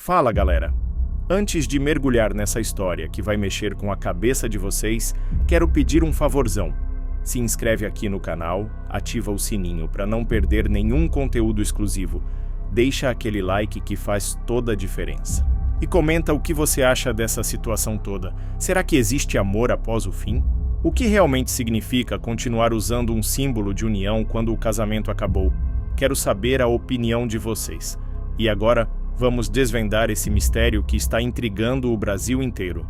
Fala, galera! Antes de mergulhar nessa história que vai mexer com a cabeça de vocês, quero pedir um favorzão. Se inscreve aqui no canal, ativa o sininho para não perder nenhum conteúdo exclusivo. Deixa aquele like que faz toda a diferença. E comenta o que você acha dessa situação toda. Será que existe amor após o fim? O que realmente significa continuar usando um símbolo de união quando o casamento acabou? Quero saber a opinião de vocês. E agora, vamos desvendar esse mistério que está intrigando o Brasil inteiro.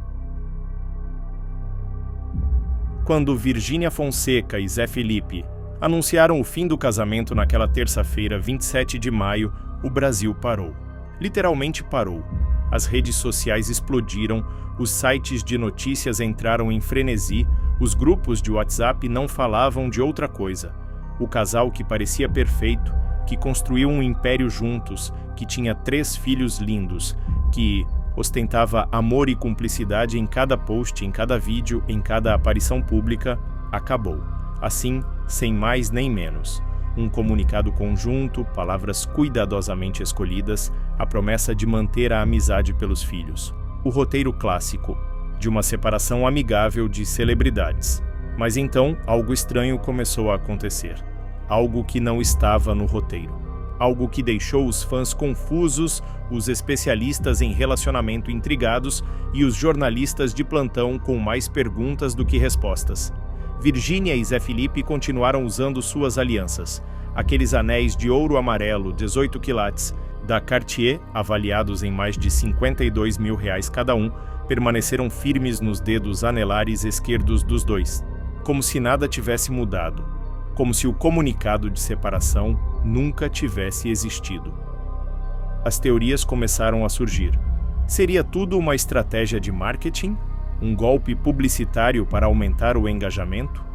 Quando Virgínia Fonseca e Zé Felipe anunciaram o fim do casamento naquela terça-feira, 27 de maio, o Brasil parou. Literalmente parou. As redes sociais explodiram, os sites de notícias entraram em frenesi, os grupos de WhatsApp não falavam de outra coisa. O casal que parecia perfeito, que construiu um império juntos, que tinha 3 filhos lindos, que ostentava amor e cumplicidade em cada post, em cada vídeo, em cada aparição pública, acabou. Assim, sem mais nem menos. Um comunicado conjunto, palavras cuidadosamente escolhidas, a promessa de manter a amizade pelos filhos. O roteiro clássico, de uma separação amigável de celebridades. Mas então, algo estranho começou a acontecer. Algo que não estava no roteiro. Algo que deixou os fãs confusos, os especialistas em relacionamento intrigados e os jornalistas de plantão com mais perguntas do que respostas. Virgínia e Zé Felipe continuaram usando suas alianças. Aqueles anéis de ouro amarelo, 18 quilates, da Cartier, avaliados em mais de R$52 mil cada um, permaneceram firmes nos dedos anelares esquerdos dos dois, como se nada tivesse mudado, como se o comunicado de separação nunca tivesse existido. As teorias começaram a surgir. Seria tudo uma estratégia de marketing? Um golpe publicitário para aumentar o engajamento?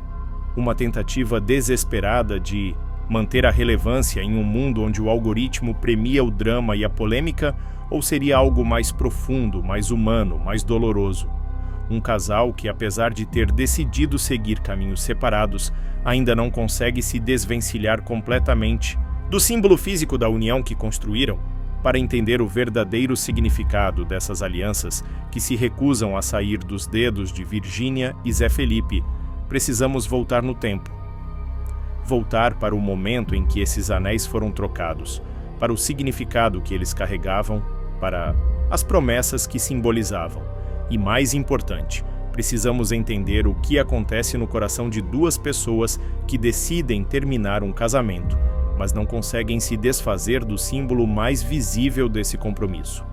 Uma tentativa desesperada de manter a relevância em um mundo onde o algoritmo premia o drama e a polêmica? Ou seria algo mais profundo, mais humano, mais doloroso? Um casal que, apesar de ter decidido seguir caminhos separados, ainda não consegue se desvencilhar completamente do símbolo físico da união que construíram. Para entender o verdadeiro significado dessas alianças que se recusam a sair dos dedos de Virgínia e Zé Felipe, precisamos voltar no tempo. Voltar para o momento em que esses anéis foram trocados, para o significado que eles carregavam, para as promessas que simbolizavam. E mais importante, precisamos entender o que acontece no coração de 2 pessoas que decidem terminar um casamento, mas não conseguem se desfazer do símbolo mais visível desse compromisso.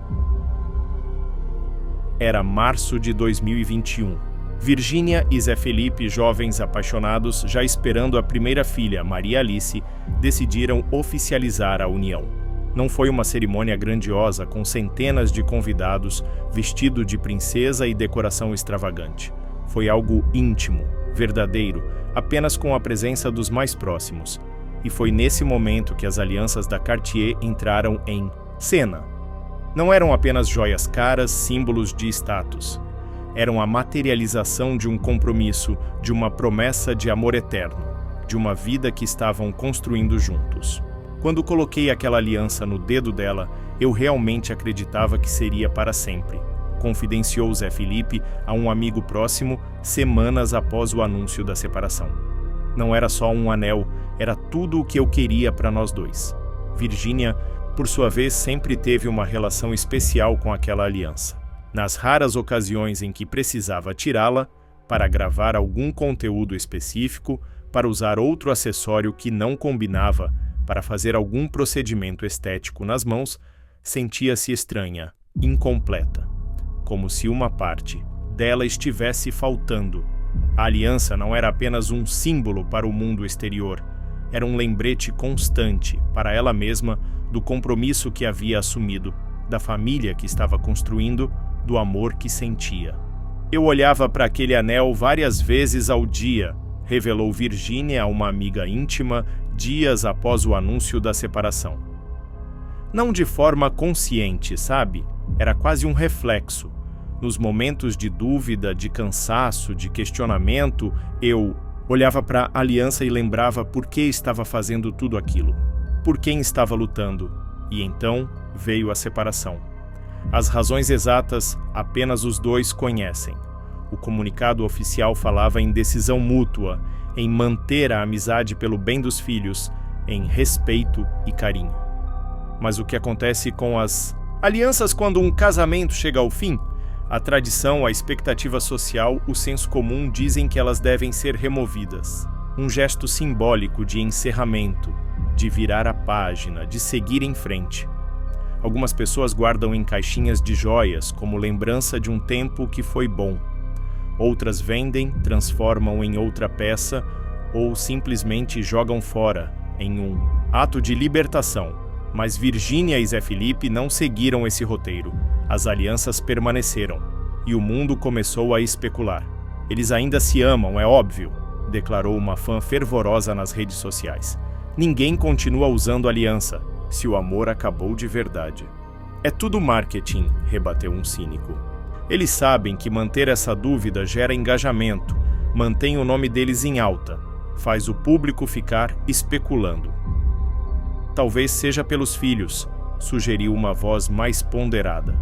Era março de 2021. Virgínia e Zé Felipe, jovens apaixonados, já esperando a primeira filha, Maria Alice, decidiram oficializar a união. Não foi uma cerimônia grandiosa com centenas de convidados, vestido de princesa e decoração extravagante. Foi algo íntimo, verdadeiro, apenas com a presença dos mais próximos. E foi nesse momento que as alianças da Cartier entraram em cena. Não eram apenas joias caras, símbolos de status. Eram a materialização de um compromisso, de uma promessa de amor eterno, de uma vida que estavam construindo juntos. Quando coloquei aquela aliança no dedo dela, eu realmente acreditava que seria para sempre, confidenciou Zé Felipe a um amigo próximo semanas após o anúncio da separação. Não era só um anel, era tudo o que eu queria para nós dois. Virgínia, por sua vez, sempre teve uma relação especial com aquela aliança. Nas raras ocasiões em que precisava tirá-la, para gravar algum conteúdo específico, para usar outro acessório que não combinava, para fazer algum procedimento estético nas mãos, sentia-se estranha, incompleta, como se uma parte dela estivesse faltando. A aliança não era apenas um símbolo para o mundo exterior, era um lembrete constante para ela mesma do compromisso que havia assumido, da família que estava construindo, do amor que sentia. Eu olhava para aquele anel várias vezes ao dia, revelou Virgínia a uma amiga íntima dias após o anúncio da separação. Não de forma consciente, sabe? Era quase um reflexo. Nos momentos de dúvida, de cansaço, de questionamento, eu olhava para a aliança e lembrava por que estava fazendo tudo aquilo, por quem estava lutando. E então veio a separação. As razões exatas apenas os dois conhecem. O comunicado oficial falava em decisão mútua, em manter a amizade pelo bem dos filhos, em respeito e carinho. Mas o que acontece com as alianças quando um casamento chega ao fim? A tradição, a expectativa social, o senso comum dizem que elas devem ser removidas. Um gesto simbólico de encerramento, de virar a página, de seguir em frente. Algumas pessoas guardam em caixinhas de joias como lembrança de um tempo que foi bom. Outras vendem, transformam em outra peça ou simplesmente jogam fora, em um ato de libertação. Mas Virgínia e Zé Felipe não seguiram esse roteiro. As alianças permaneceram, e o mundo começou a especular. Eles ainda se amam, é óbvio, declarou uma fã fervorosa nas redes sociais. Ninguém continua usando aliança, se o amor acabou de verdade. É tudo marketing, rebateu um cínico. Eles sabem que manter essa dúvida gera engajamento, mantém o nome deles em alta, faz o público ficar especulando. Talvez seja pelos filhos, sugeriu uma voz mais ponderada.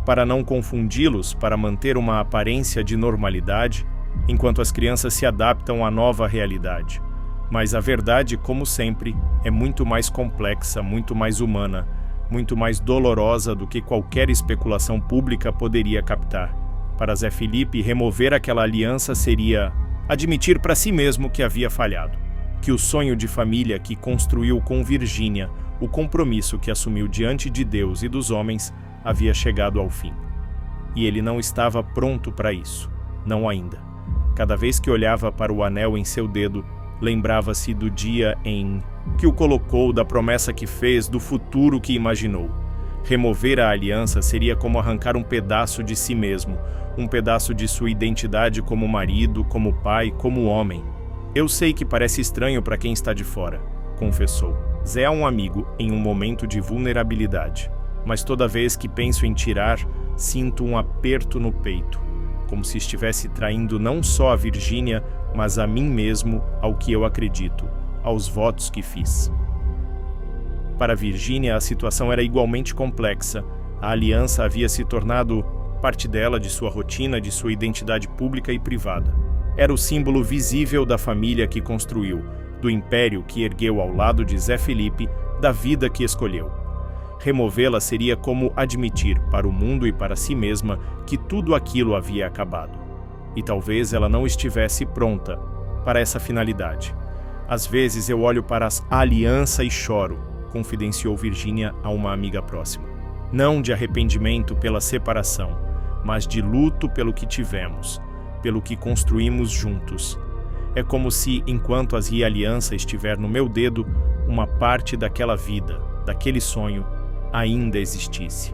Para não confundi-los, para manter uma aparência de normalidade, enquanto as crianças se adaptam à nova realidade. Mas a verdade, como sempre, é muito mais complexa, muito mais humana, muito mais dolorosa do que qualquer especulação pública poderia captar. Para Zé Felipe, remover aquela aliança seria admitir para si mesmo que havia falhado, que o sonho de família que construiu com Virgínia, o compromisso que assumiu diante de Deus e dos homens, havia chegado ao fim. E ele não estava pronto para isso, não ainda. Cada vez que olhava para o anel em seu dedo, lembrava-se do dia em que o colocou, da promessa que fez, do futuro que imaginou. Remover a aliança seria como arrancar um pedaço de si mesmo, um pedaço de sua identidade como marido, como pai, como homem. Eu sei que parece estranho para quem está de fora, confessou. Zé é um amigo em um momento de vulnerabilidade, mas toda vez que penso em tirar, sinto um aperto no peito, como se estivesse traindo não só a Virgínia, mas a mim mesmo, ao que eu acredito, aos votos que fiz. Para Virgínia, a situação era igualmente complexa. A aliança havia se tornado parte dela, de sua rotina, de sua identidade pública e privada. Era o símbolo visível da família que construiu, do império que ergueu ao lado de Zé Felipe, da vida que escolheu. Removê-la seria como admitir para o mundo e para si mesma que tudo aquilo havia acabado. E talvez ela não estivesse pronta para essa finalidade. Às vezes eu olho para a aliança e choro, confidenciou Virgínia a uma amiga próxima. Não de arrependimento pela separação, mas de luto pelo que tivemos, pelo que construímos juntos. É como se, enquanto a aliança estiver no meu dedo, uma parte daquela vida, daquele sonho, ainda existisse.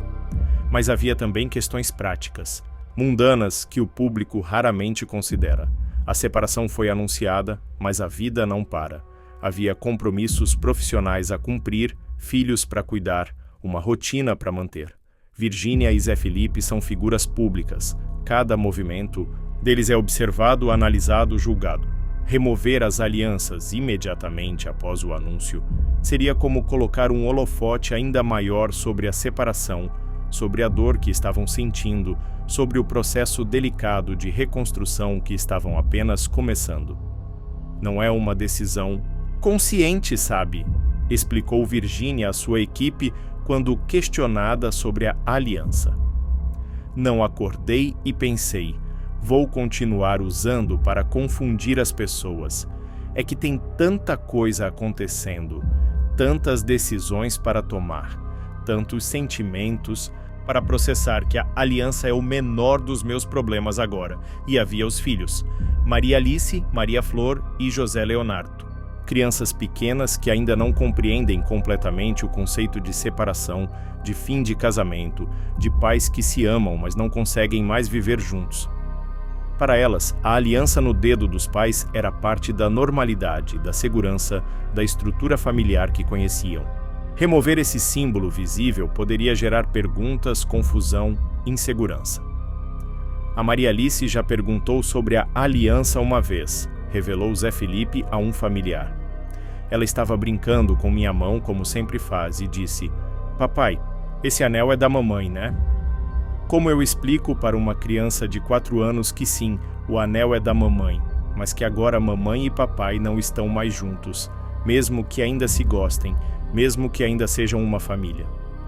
Mas havia também questões práticas, mundanas, que o público raramente considera. A separação foi anunciada, mas a vida não para. Havia compromissos profissionais a cumprir, filhos para cuidar, uma rotina para manter. Virgínia e Zé Felipe são figuras públicas. Cada movimento deles é observado, analisado, julgado. Remover as alianças imediatamente após o anúncio seria como colocar um holofote ainda maior sobre a separação, sobre a dor que estavam sentindo, sobre o processo delicado de reconstrução que estavam apenas começando. Não é uma decisão consciente, sabe? Explicou Virgínia à sua equipe quando questionada sobre a aliança. Não acordei e pensei, vou continuar usando para confundir as pessoas. É que tem tanta coisa acontecendo, tantas decisões para tomar, tantos sentimentos para processar que a aliança é o menor dos meus problemas agora. E havia os filhos, Maria Alice, Maria Flor e José Leonardo. Crianças pequenas que ainda não compreendem completamente o conceito de separação, de fim de casamento, de pais que se amam, mas não conseguem mais viver juntos. Para elas, a aliança no dedo dos pais era parte da normalidade, da segurança, da estrutura familiar que conheciam. Remover esse símbolo visível poderia gerar perguntas, confusão, insegurança. A Maria Alice já perguntou sobre a aliança uma vez, revelou Zé Felipe a um familiar. Ela estava brincando com minha mão, como sempre faz, e disse: "Papai, Esse anel é da mamãe, né? Como eu explico para uma criança de 4 anos que sim, o anel é da mamãe, mas que agora mamãe e papai não estão mais juntos, mesmo que ainda se gostem, mesmo que ainda sejam uma família.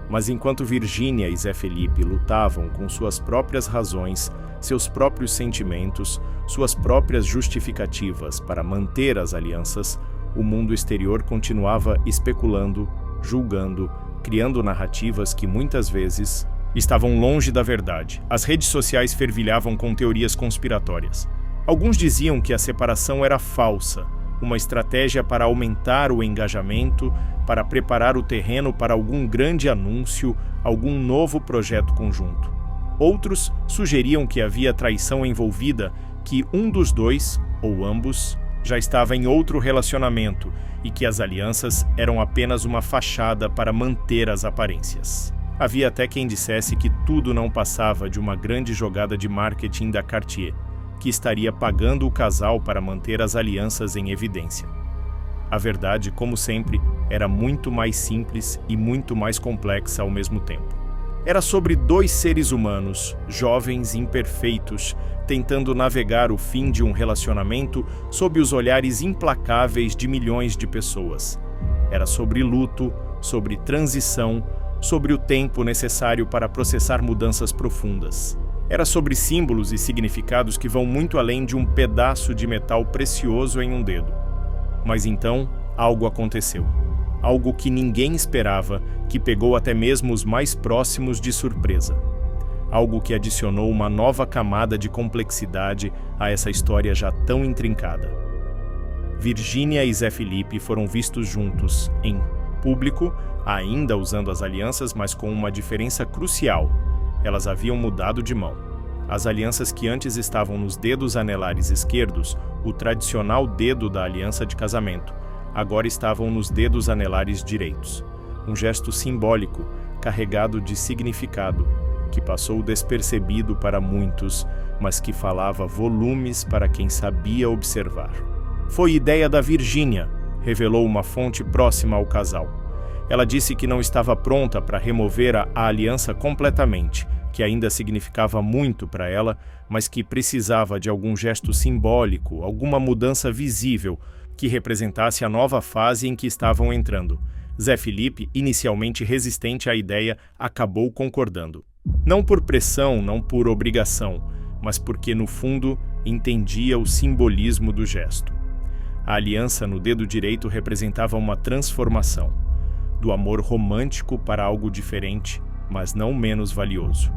Mas enquanto Virgínia e Zé Felipe lutavam com suas próprias razões, seus próprios sentimentos, suas próprias justificativas para manter as alianças, o mundo exterior continuava especulando, julgando, criando narrativas que muitas vezes estavam longe da verdade. As redes sociais fervilhavam com teorias conspiratórias. Alguns diziam que a separação era falsa, uma estratégia para aumentar o engajamento, para preparar o terreno para algum grande anúncio, algum novo projeto conjunto. Outros sugeriam que havia traição envolvida, que um dos dois, ou ambos, já estava em outro relacionamento e que as alianças eram apenas uma fachada para manter as aparências. Havia até quem dissesse que tudo não passava de uma grande jogada de marketing da Cartier, que estaria pagando o casal para manter as alianças em evidência. A verdade, como sempre, era muito mais simples e muito mais complexa ao mesmo tempo. Era sobre 2 seres humanos, jovens e imperfeitos, tentando navegar o fim de um relacionamento sob os olhares implacáveis de milhões de pessoas. Era sobre luto, sobre transição, sobre o tempo necessário para processar mudanças profundas. Era sobre símbolos e significados que vão muito além de um pedaço de metal precioso em um dedo. Mas então, algo aconteceu. Algo que ninguém esperava, que pegou até mesmo os mais próximos de surpresa. Algo que adicionou uma nova camada de complexidade a essa história já tão intrincada. Virgínia e Zé Felipe foram vistos juntos, em público, ainda usando as alianças, mas com uma diferença crucial. Elas haviam mudado de mão. As alianças que antes estavam nos dedos anelares esquerdos, o tradicional dedo da aliança de casamento, agora estavam nos dedos anelares direitos. Um gesto simbólico, carregado de significado, que passou despercebido para muitos, mas que falava volumes para quem sabia observar. Foi ideia da Virgínia, revelou uma fonte próxima ao casal. Ela disse que não estava pronta para remover a aliança completamente, que ainda significava muito para ela, mas que precisava de algum gesto simbólico, alguma mudança visível, que representasse a nova fase em que estavam entrando. Zé Felipe, inicialmente resistente à ideia, acabou concordando. Não por pressão, não por obrigação, mas porque, no fundo, entendia o simbolismo do gesto. A aliança no dedo direito representava uma transformação, do amor romântico para algo diferente, mas não menos valioso.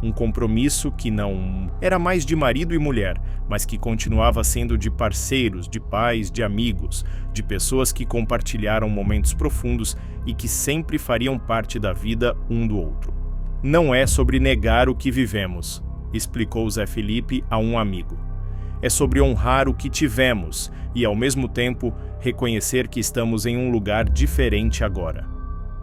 Um compromisso que não era mais de marido e mulher, mas que continuava sendo de parceiros, de pais, de amigos, de pessoas que compartilharam momentos profundos e que sempre fariam parte da vida um do outro. Não é sobre negar o que vivemos, explicou Zé Felipe a um amigo. É sobre honrar o que tivemos e, ao mesmo tempo, reconhecer que estamos em um lugar diferente agora.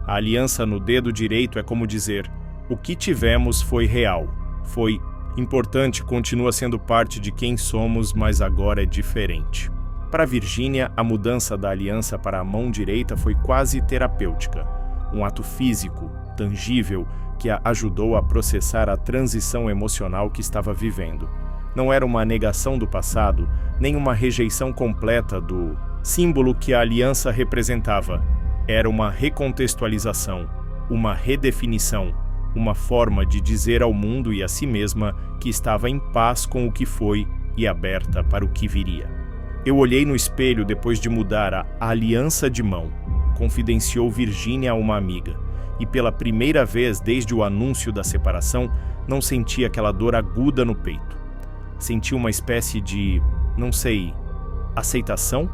A aliança no dedo direito é como dizer: o que tivemos foi real, foi importante, continua sendo parte de quem somos, mas agora é diferente. Para Virgínia, a mudança da aliança para a mão direita foi quase terapêutica, um ato físico, tangível, que a ajudou a processar a transição emocional que estava vivendo. Não era uma negação do passado, nem uma rejeição completa do símbolo que a aliança representava. Era uma recontextualização, uma redefinição, uma forma de dizer ao mundo e a si mesma que estava em paz com o que foi e aberta para o que viria. Eu olhei no espelho depois de mudar a aliança de mão, confidenciou Virgínia a uma amiga, e pela primeira vez desde o anúncio da separação, não senti aquela dor aguda no peito. Senti uma espécie de, não sei, aceitação?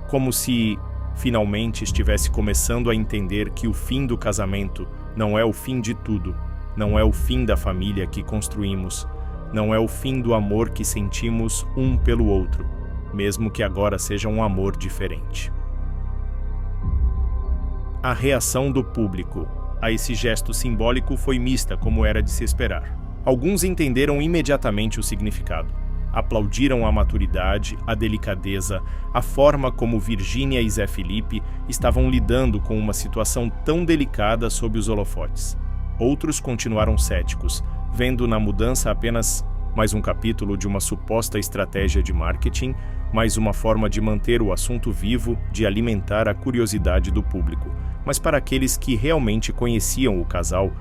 Como se finalmente estivesse começando a entender que o fim do casamento não é o fim de tudo, não é o fim da família que construímos, não é o fim do amor que sentimos um pelo outro, mesmo que agora seja um amor diferente. A reação do público a esse gesto simbólico foi mista, como era de se esperar. Alguns entenderam imediatamente o significado. Aplaudiram a maturidade, a delicadeza, a forma como Virgínia e Zé Felipe estavam lidando com uma situação tão delicada sob os holofotes. Outros continuaram céticos, vendo na mudança apenas mais um capítulo de uma suposta estratégia de marketing, mais uma forma de manter o assunto vivo, de alimentar a curiosidade do público. Mas para aqueles que realmente conheciam o casal,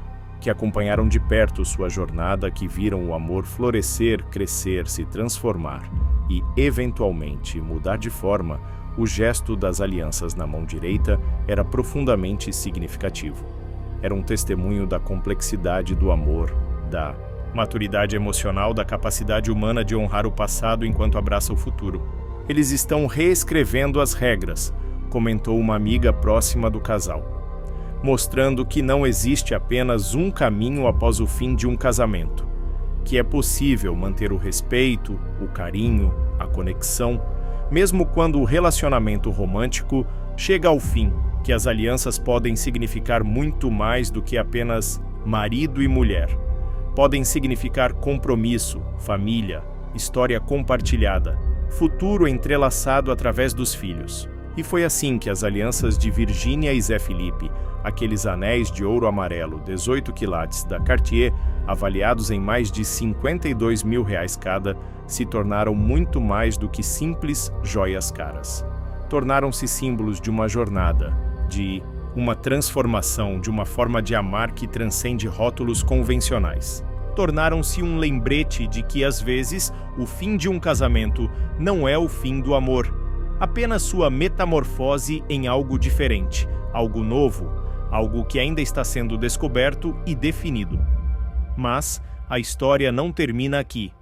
que acompanharam de perto sua jornada, que viram o amor florescer, crescer, se transformar e, eventualmente, mudar de forma, o gesto das alianças na mão direita era profundamente significativo. Era um testemunho da complexidade do amor, da maturidade emocional, da capacidade humana de honrar o passado enquanto abraça o futuro. Eles estão reescrevendo as regras, comentou uma amiga próxima do casal, mostrando que não existe apenas um caminho após o fim de um casamento, que é possível manter o respeito, o carinho, a conexão, mesmo quando o relacionamento romântico chega ao fim, que as alianças podem significar muito mais do que apenas marido e mulher. Podem significar compromisso, família, história compartilhada, futuro entrelaçado através dos filhos. E foi assim que as alianças de Virgínia e Zé Felipe, aqueles anéis de ouro amarelo 18 quilates da Cartier, avaliados em mais de R$52 mil cada, se tornaram muito mais do que simples joias caras. Tornaram-se símbolos de uma jornada, de uma transformação, de uma forma de amar que transcende rótulos convencionais. Tornaram-se um lembrete de que, às vezes, o fim de um casamento não é o fim do amor, apenas sua metamorfose em algo diferente, algo novo, algo que ainda está sendo descoberto e definido. Mas a história não termina aqui,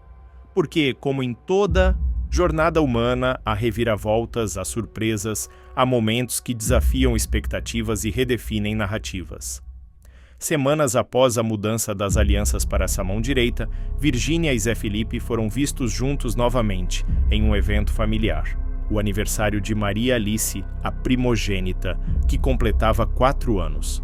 porque, como em toda jornada humana, há reviravoltas, há surpresas, há momentos que desafiam expectativas e redefinem narrativas. Semanas após a mudança das alianças para essa mão direita, Virgínia e Zé Felipe foram vistos juntos novamente, em um evento familiar. O aniversário de Maria Alice, a primogênita, que completava 4 anos.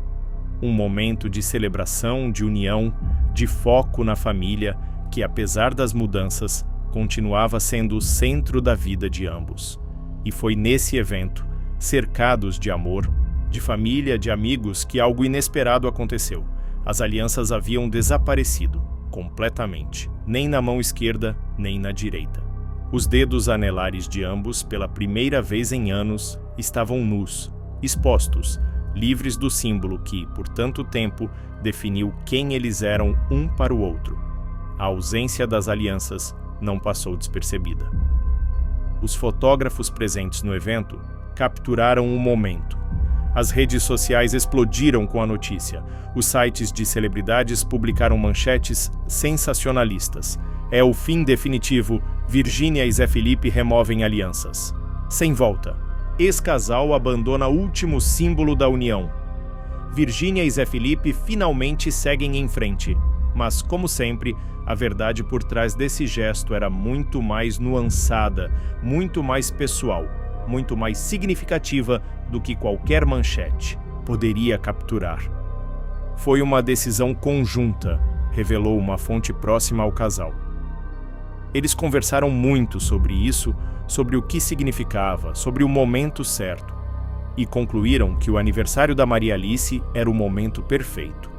Um momento de celebração, de união, de foco na família, que, apesar das mudanças, continuava sendo o centro da vida de ambos. E foi nesse evento, cercados de amor, de família, de amigos, que algo inesperado aconteceu. As alianças haviam desaparecido, completamente, nem na mão esquerda, nem na direita. Os dedos anelares de ambos, pela primeira vez em anos, estavam nus, expostos, livres do símbolo que, por tanto tempo, definiu quem eles eram um para o outro. A ausência das alianças não passou despercebida. Os fotógrafos presentes no evento capturaram o momento. As redes sociais explodiram com a notícia. Os sites de celebridades publicaram manchetes sensacionalistas. É o fim definitivo. Virgínia e Zé Felipe removem alianças. Sem volta. Ex-casal abandona o último símbolo da união. Virgínia e Zé Felipe finalmente seguem em frente. Mas, como sempre, a verdade por trás desse gesto era muito mais nuançada, muito mais pessoal, muito mais significativa do que qualquer manchete poderia capturar. Foi uma decisão conjunta, revelou uma fonte próxima ao casal. Eles conversaram muito sobre isso, sobre o que significava, sobre o momento certo, e concluíram que o aniversário da Maria Alice era o momento perfeito.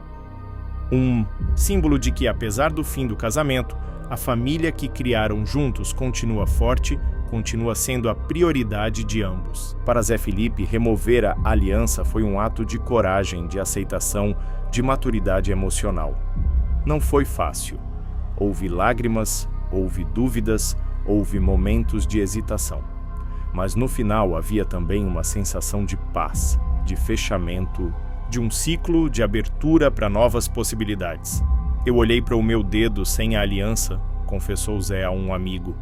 Um símbolo de que, apesar do fim do casamento, a família que criaram juntos continua forte, continua sendo a prioridade de ambos. Para Zé Felipe, remover a aliança foi um ato de coragem, de aceitação, de maturidade emocional. Não foi fácil. Houve lágrimas, houve dúvidas, houve momentos de hesitação. Mas no final havia também uma sensação de paz, de fechamento, de um ciclo de abertura para novas possibilidades. Eu olhei para o meu dedo sem a aliança, confessou Zé a um amigo,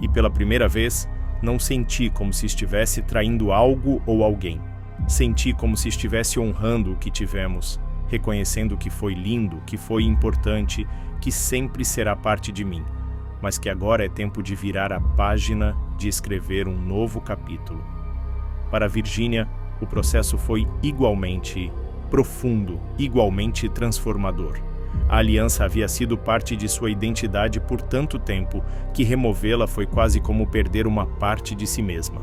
e pela primeira vez não senti como se estivesse traindo algo ou alguém. Senti como se estivesse honrando o que tivemos, reconhecendo que foi lindo, que foi importante, que sempre será parte de mim, mas que agora é tempo de virar a página, de escrever um novo capítulo. Para Virgínia, o processo foi igualmente profundo, igualmente transformador. A aliança havia sido parte de sua identidade por tanto tempo que removê-la foi quase como perder uma parte de si mesma.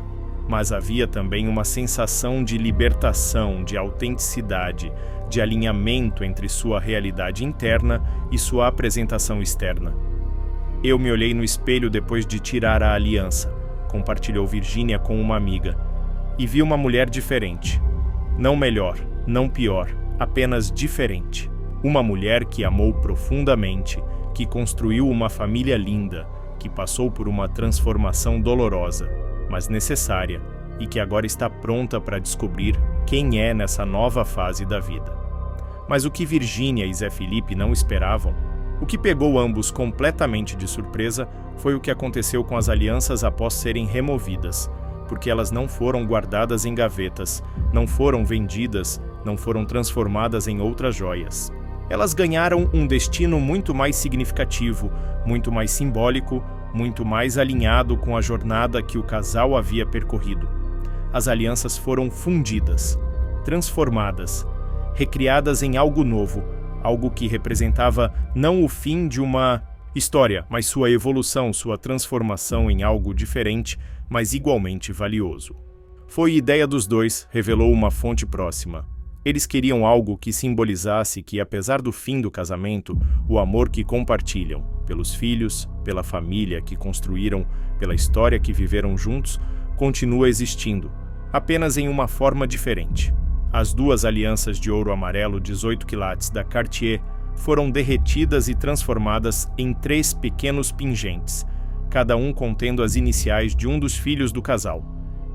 Mas havia também uma sensação de libertação, de autenticidade, de alinhamento entre sua realidade interna e sua apresentação externa. Eu me olhei no espelho depois de tirar a aliança, compartilhou Virginia com uma amiga, e vi uma mulher diferente. Não melhor, não pior, apenas diferente. Uma mulher que amou profundamente, que construiu uma família linda, que passou por uma transformação dolorosa, mas necessária, e que agora está pronta para descobrir quem é nessa nova fase da vida. Mas o que Virginia e Zé Felipe não esperavam, o que pegou ambos completamente de surpresa, foi o que aconteceu com as alianças após serem removidas, porque elas não foram guardadas em gavetas, não foram vendidas, não foram transformadas em outras joias. Elas ganharam um destino muito mais significativo, muito mais simbólico, muito mais alinhado com a jornada que o casal havia percorrido. As alianças foram fundidas, transformadas, recriadas em algo novo, algo que representava não o fim de uma história, mas sua evolução, sua transformação em algo diferente, mas igualmente valioso. Foi ideia dos dois, revelou uma fonte próxima. Eles queriam algo que simbolizasse que, apesar do fim do casamento, o amor que compartilham, pelos filhos, pela família que construíram, pela história que viveram juntos, continua existindo, apenas em uma forma diferente. As duas alianças de ouro amarelo 18 quilates da Cartier foram derretidas e transformadas em 3 pequenos pingentes, cada um contendo as iniciais de um dos filhos do casal: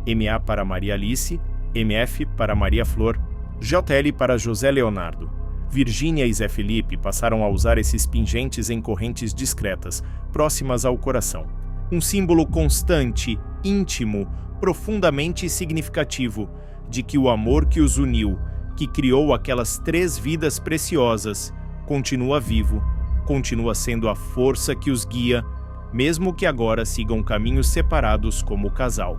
MA para Maria Alice, MF para Maria Flor, JL para José Leonardo. Virginia e Zé Felipe passaram a usar esses pingentes em correntes discretas, próximas ao coração. Um símbolo constante, íntimo, profundamente significativo, de que o amor que os uniu, que criou aquelas 3 vidas preciosas, continua vivo, continua sendo a força que os guia, mesmo que agora sigam caminhos separados como casal.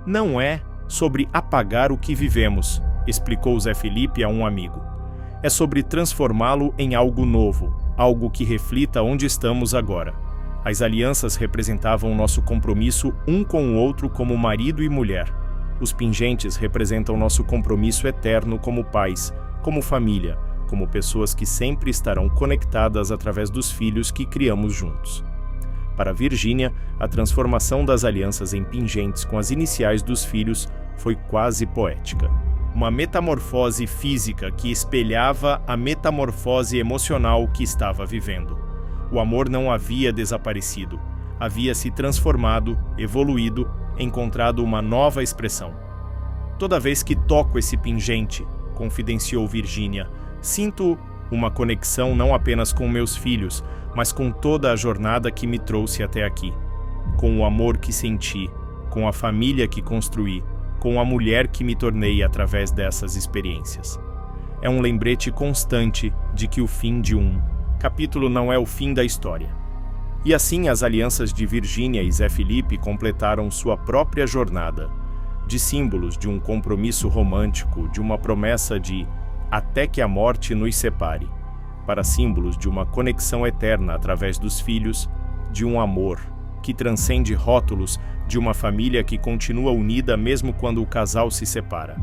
Não é sobre apagar o que vivemos, explicou Zé Felipe a um amigo. É sobre transformá-lo em algo novo, algo que reflita onde estamos agora. As alianças representavam nosso compromisso um com o outro como marido e mulher. Os pingentes representam nosso compromisso eterno como pais, como família, como pessoas que sempre estarão conectadas através dos filhos que criamos juntos. Para Virginia, a transformação das alianças em pingentes com as iniciais dos filhos foi quase poética. Uma metamorfose física que espelhava a metamorfose emocional que estava vivendo. O amor não havia desaparecido, havia se transformado, evoluído, encontrado uma nova expressão. Toda vez que toco esse pingente, confidenciou Virginia, sinto uma conexão não apenas com meus filhos, mas com toda a jornada que me trouxe até aqui, com o amor que senti, com a família que construí, com a mulher que me tornei através dessas experiências. É um lembrete constante de que o fim de um capítulo não é o fim da história. E assim as alianças de Virginia e Zé Felipe completaram sua própria jornada, de símbolos de um compromisso romântico, de uma promessa de até que a morte nos separe, para símbolos de uma conexão eterna através dos filhos, de um amor que transcende rótulos, de uma família que continua unida mesmo quando o casal se separa.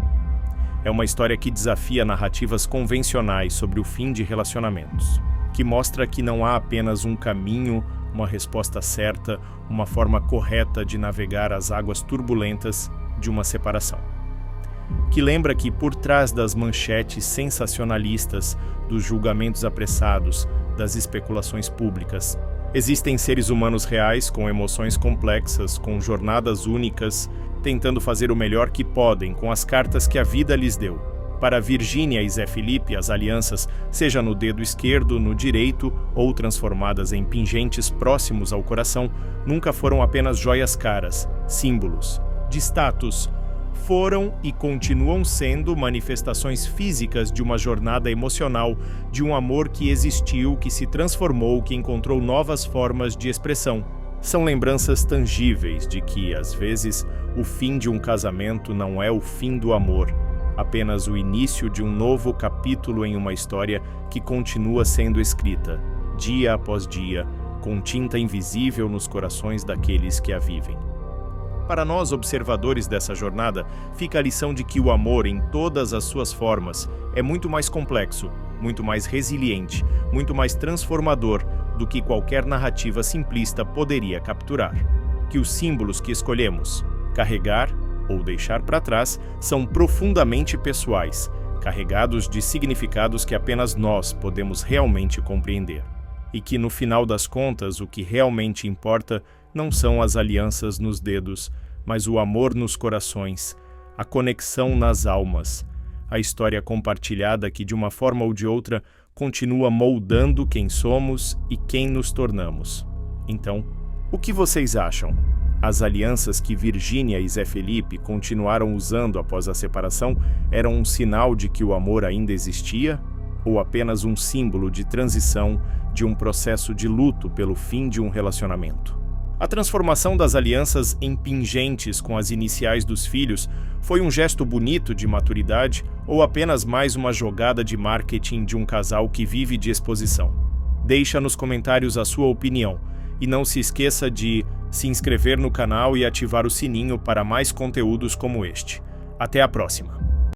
É uma história que desafia narrativas convencionais sobre o fim de relacionamentos, que mostra que não há apenas um caminho, uma resposta certa, uma forma correta de navegar as águas turbulentas de uma separação. Que lembra que por trás das manchetes sensacionalistas, dos julgamentos apressados, das especulações públicas, existem seres humanos reais com emoções complexas, com jornadas únicas, tentando fazer o melhor que podem com as cartas que a vida lhes deu. Para Virginia e Zé Felipe, as alianças, seja no dedo esquerdo, no direito ou transformadas em pingentes próximos ao coração, nunca foram apenas joias caras, símbolos de status. Foram e continuam sendo manifestações físicas de uma jornada emocional, de um amor que existiu, que se transformou, que encontrou novas formas de expressão. São lembranças tangíveis de que, às vezes, o fim de um casamento não é o fim do amor, apenas o início de um novo capítulo em uma história que continua sendo escrita, dia após dia, com tinta invisível nos corações daqueles que a vivem. Para nós, observadores dessa jornada, fica a lição de que o amor, em todas as suas formas, é muito mais complexo, muito mais resiliente, muito mais transformador do que qualquer narrativa simplista poderia capturar. Que os símbolos que escolhemos carregar ou deixar para trás são profundamente pessoais, carregados de significados que apenas nós podemos realmente compreender. E que, no final das contas, o que realmente importa não são as alianças nos dedos, mas o amor nos corações, a conexão nas almas, a história compartilhada que, de uma forma ou de outra, continua moldando quem somos e quem nos tornamos. Então, o que vocês acham? As alianças que Virgínia e Zé Felipe continuaram usando após a separação eram um sinal de que o amor ainda existia? Ou apenas um símbolo de transição de um processo de luto pelo fim de um relacionamento? A transformação das alianças em pingentes com as iniciais dos filhos foi um gesto bonito de maturidade ou apenas mais uma jogada de marketing de um casal que vive de exposição? Deixa nos comentários a sua opinião e não se esqueça de se inscrever no canal e ativar o sininho para mais conteúdos como este. Até a próxima!